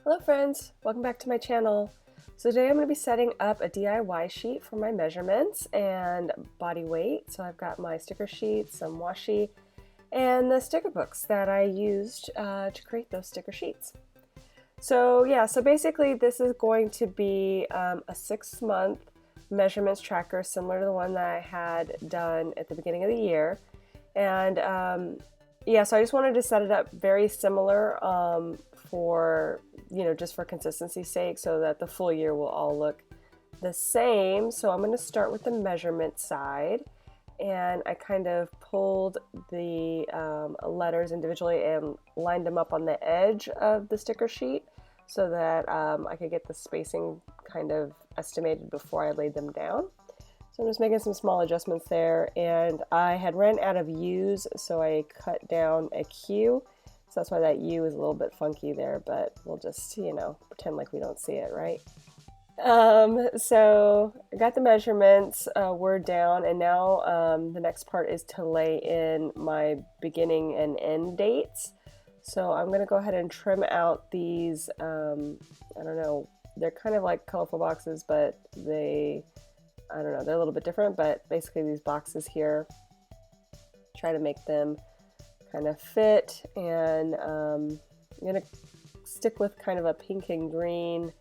Hello friends, welcome back to my channel. So today I'm going to be setting up a DIY sheet for my measurements and body weight. So I've got my sticker sheets, some washi, and the sticker books that I used to create those sticker sheets. So so basically this is going to be a 6-month measurements tracker similar to the one that I had done at the beginning of the year. And so I just wanted to set it up very similar for, just for consistency's sake so that the full year will all look the same. So I'm going to start with the measurement side, and I kind of pulled the letters individually and lined them up on the edge of the sticker sheet so that I could get the spacing kind of estimated before I laid them down. So I'm just making some small adjustments there, and I had ran out of U's, so I cut down a Q. So that's why that U is a little bit funky there, but we'll just, pretend like we don't see it, right? So I got the measurements word down, and now the next part is to lay in my beginning and end dates. So I'm going to go ahead and trim out these, I don't know, they're kind of like colorful boxes, but I don't know, they're a little bit different, but basically these boxes here, try to make them kind of fit, and I'm going to stick with kind of a pink and green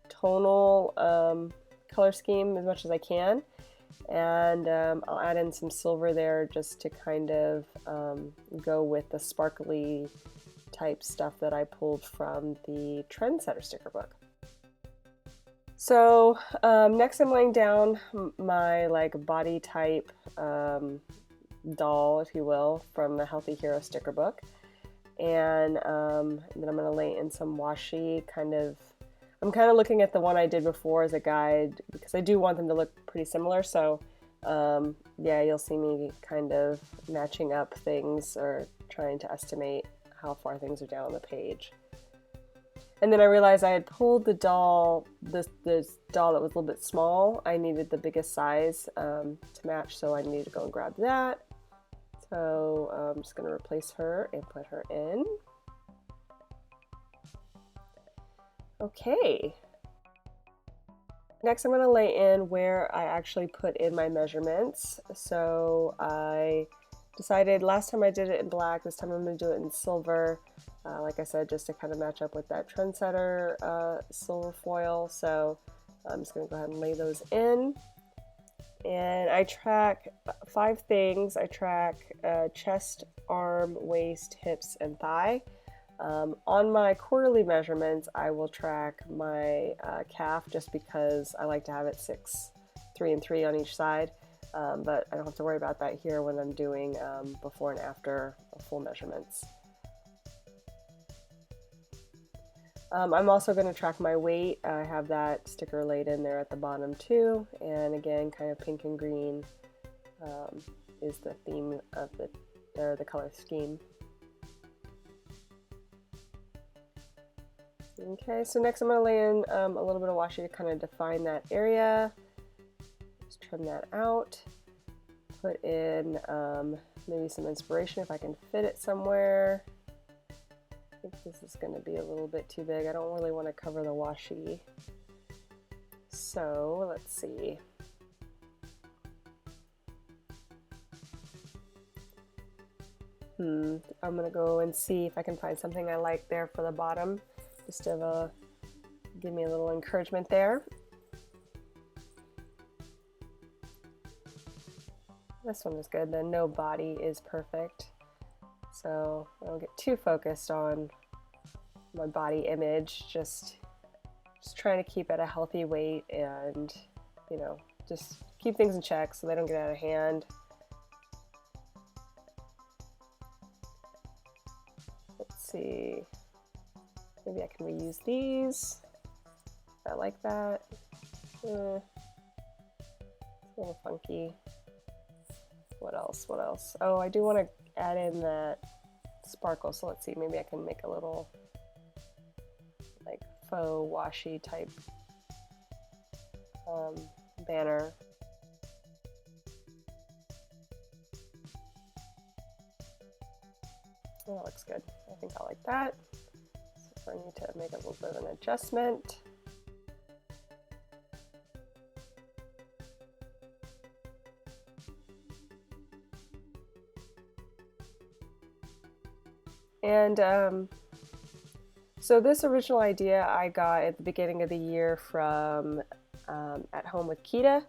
tonal color scheme as much as I can, and I'll add in some silver there just to kind of go with the sparkly type stuff that I pulled from the Trendsetter sticker book. So next I'm laying down my body type doll, if you will, from the Healthy Hero sticker book, and then I'm going to lay in some washi. I'm kind of looking at the one I did before as a guide because I do want them to look pretty similar. So you'll see me kind of matching up things or trying to estimate how far things are down on the page. And then I realized I had pulled the doll, this doll that was a little bit small. I needed the biggest size to match, so I needed to go and grab that. So I'm just going to replace her and put her in. Okay. Next I'm going to lay in where I actually put in my measurements. So I decided last time I did it in black, this time I'm going to do it in silver. Like I said, just to kind of match up with that Trendsetter silver foil. So I'm just going to go ahead and lay those in. And I track 5 things. I track chest, arm, waist, hips, and thigh. On my quarterly measurements, I will track my calf just because I like to have it 6, 3 and 3 on each side. But I don't have to worry about that here when I'm doing before and after full measurements. I'm also going to track my weight. I have that sticker laid in there at the bottom too, and again, kind of pink and green is the theme of the color scheme. Okay, so next I'm going to lay in a little bit of washi to kind of define that area. Just trim that out. Put in maybe some inspiration if I can fit it somewhere. I think this is going to be a little bit too big. I don't really want to cover the washi. So let's see. I'm going to go and see if I can find something I like there for the bottom, just to give me a little encouragement there. This one is good. The no body is perfect. So I don't get too focused on my body image, just trying to keep at a healthy weight and, just keep things in check so they don't get out of hand. Let's see, maybe I can reuse these. I like that. It's a little funky. What else? Oh, I do want to add in that sparkle, so let's see, maybe I can make a little faux washi type banner. Oh, that looks good. I think I like that. So I need to make a little bit of an adjustment. And so this original idea I got at the beginning of the year from At Home with Kita.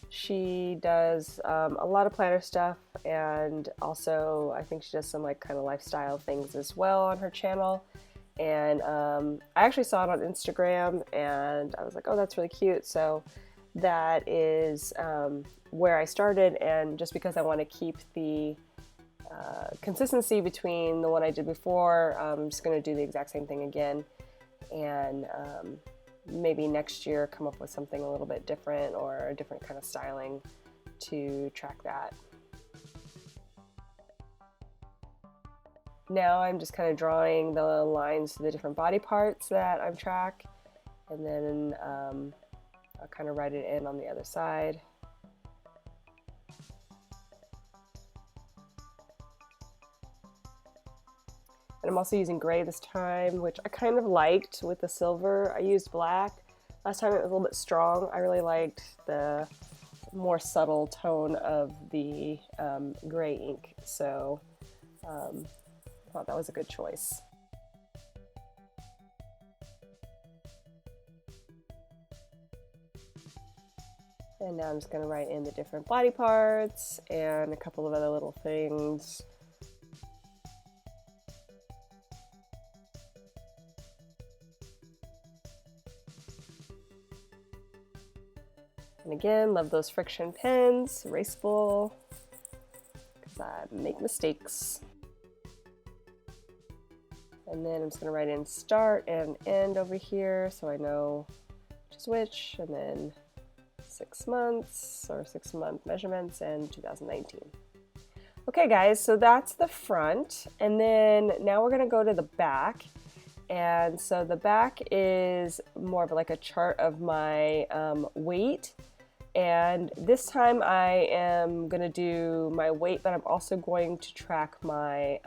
She does a lot of planner stuff, and also I think she does some like kind of lifestyle things as well on her channel. And I actually saw it on Instagram and I was like, oh, that's really cute. So that is where I started, and just because I want to keep the consistency between the one I did before, I'm just going to do the exact same thing again, and maybe next year come up with something a little bit different or a different kind of styling to track that. Now I'm just kind of drawing the lines to the different body parts that I've tracked, and then I'll kind of write it in on the other side. And I'm also using gray this time, which I kind of liked with the silver. I used black. Last time it was a little bit strong. I really liked the more subtle tone of the gray ink. So I thought that was a good choice. And now I'm just going to write in the different body parts and a couple of other little things. And again, love those friction pens, erasable, because I make mistakes. And then I'm just going to write in start and end over here so I know which is which, and then 6 months or 6-month measurements and 2019. Okay guys, so that's the front, and then now we're going to go to the back. And so the back is more of like a chart of my weight. And this time I am going to do my weight, but I'm also going to track my,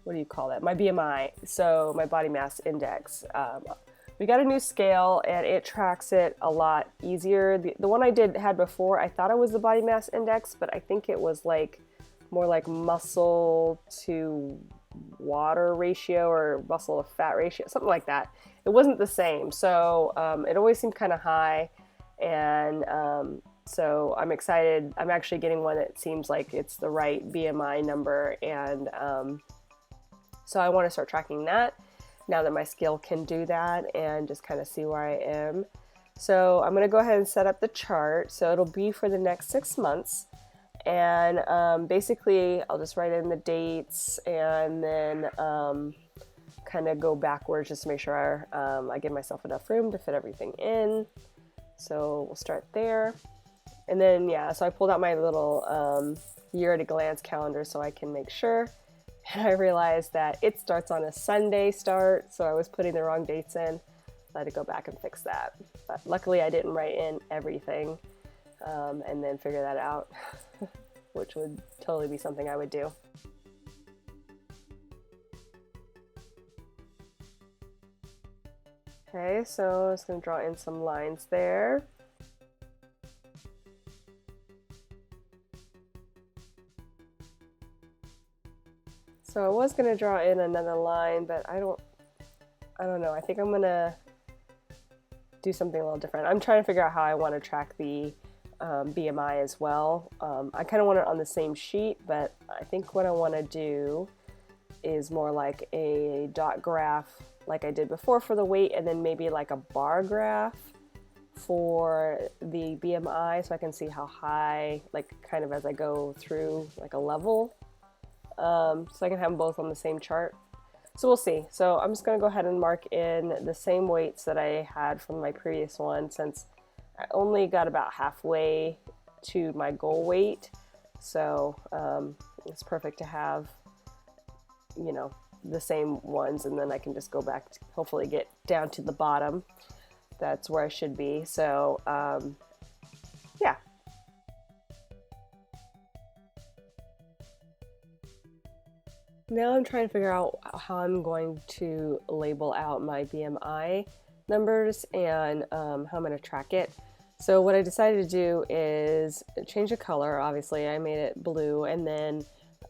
what do you call that? My BMI, so my body mass index. We got a new scale and it tracks it a lot easier. The one I had before, I thought it was the body mass index, but I think it was like more like muscle to water ratio or muscle to fat ratio, something like that. It wasn't the same, so it always seemed kind of high. And so I'm excited. I'm actually getting one that seems like it's the right BMI number, and so I want to start tracking that now that my scale can do that, and just kind of see where I am. So I'm going to go ahead and set up the chart. So it'll be for the next 6 months, and basically I'll just write in the dates and then kind of go backwards just to make sure I give myself enough room to fit everything in. So we'll start there. And then, yeah, so I pulled out my little year at a glance calendar so I can make sure. And I realized that it starts on a Sunday start, so I was putting the wrong dates in. So I had to go back and fix that. But luckily I didn't write in everything and then figure that out, which would totally be something I would do. Okay, so I'm just going to draw in some lines there. So I was going to draw in another line, but I don't know. I think I'm going to do something a little different. I'm trying to figure out how I want to track the BMI as well. I kind of want it on the same sheet, but I think what I want to do is more like a dot graph like I did before for the weight, and then maybe like a bar graph for the BMI so I can see how high, like kind of as I go through like a level, so I can have them both on the same chart. So we'll see. So I'm just going to go ahead and mark in the same weights that I had from my previous one, since I only got about halfway to my goal weight. So it's perfect to have, you know, the same ones, and then I can just go back to hopefully get down to the bottom. That's where I should be. So yeah. Now I'm trying to figure out how I'm going to label out my BMI numbers and how I'm going to track it. So what I decided to do is change the color. Obviously, I made it blue, and then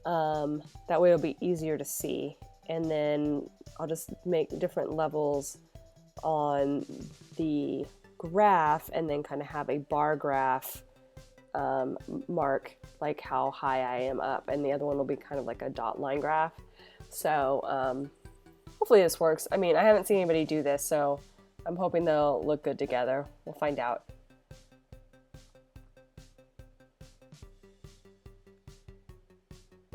that way it'll be easier to see. And then I'll just make different levels on the graph, and then kind of have a bar graph mark like how high I am up, and the other one will be kind of like a dot line graph. So hopefully this works. I mean, I haven't seen anybody do this, so I'm hoping they'll look good together. We'll find out.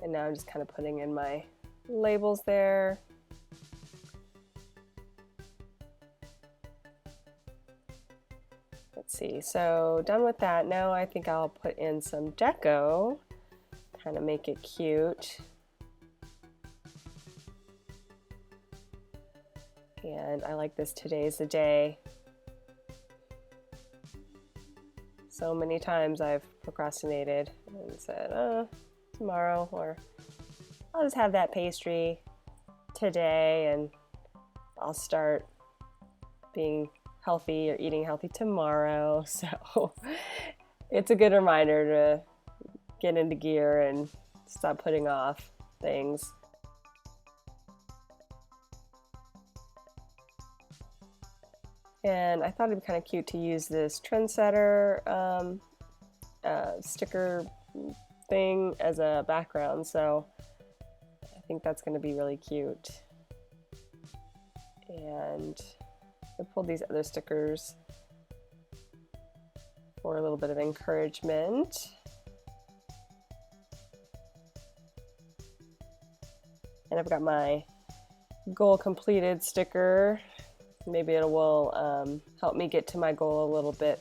And now I'm just kind of putting in my labels there. Let's see, so done with that. Now I think I'll put in some deco, kind of make it cute. And I like this "today's the day." So many times I've procrastinated and said, tomorrow, or I'll just have that pastry today and I'll start being healthy or eating healthy tomorrow. So it's a good reminder to get into gear and stop putting off things. And I thought it'd be kind of cute to use this trendsetter sticker thing as a background, so I think that's going to be really cute. And I pulled these other stickers for a little bit of encouragement. And I've got my goal completed sticker. Maybe it will help me get to my goal a little bit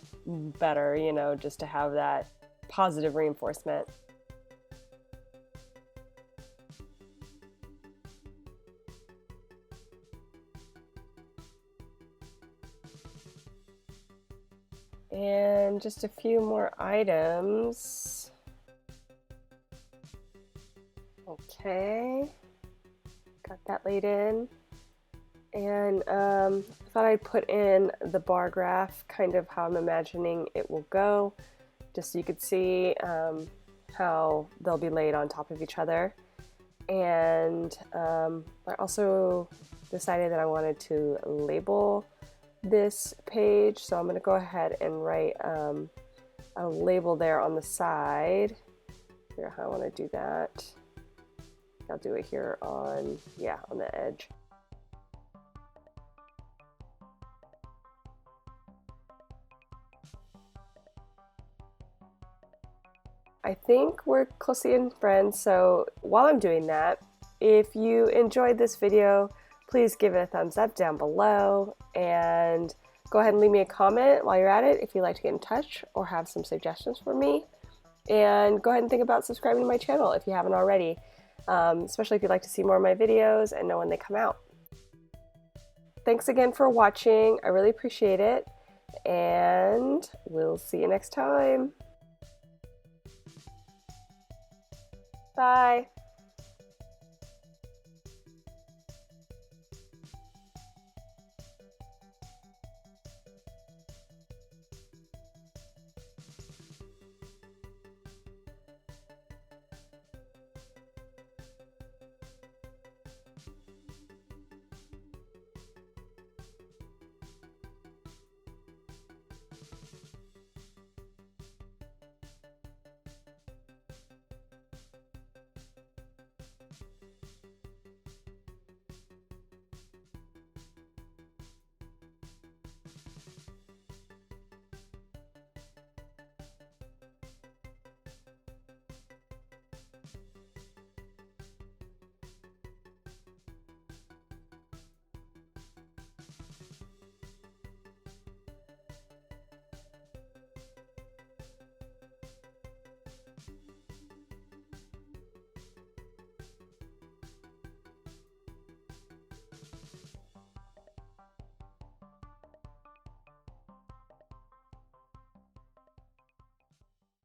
better, you know, just to have that positive reinforcement. And just a few more items. Okay, got that laid in. And I thought I'd put in the bar graph, kind of how I'm imagining it will go, just so you could see how they'll be laid on top of each other. And I also decided that I wanted to label this page, so I'm going to go ahead and write a label there on the side. Figure out how I want to do that. I'll do it here on the edge. I think we're close to being friends, so while I'm doing that, if you enjoyed this video, please give it a thumbs up down below, and go ahead and leave me a comment while you're at it if you'd like to get in touch or have some suggestions for me. And go ahead and think about subscribing to my channel if you haven't already, especially if you'd like to see more of my videos and know when they come out. Thanks again for watching. I really appreciate it, and we'll see you next time. Bye.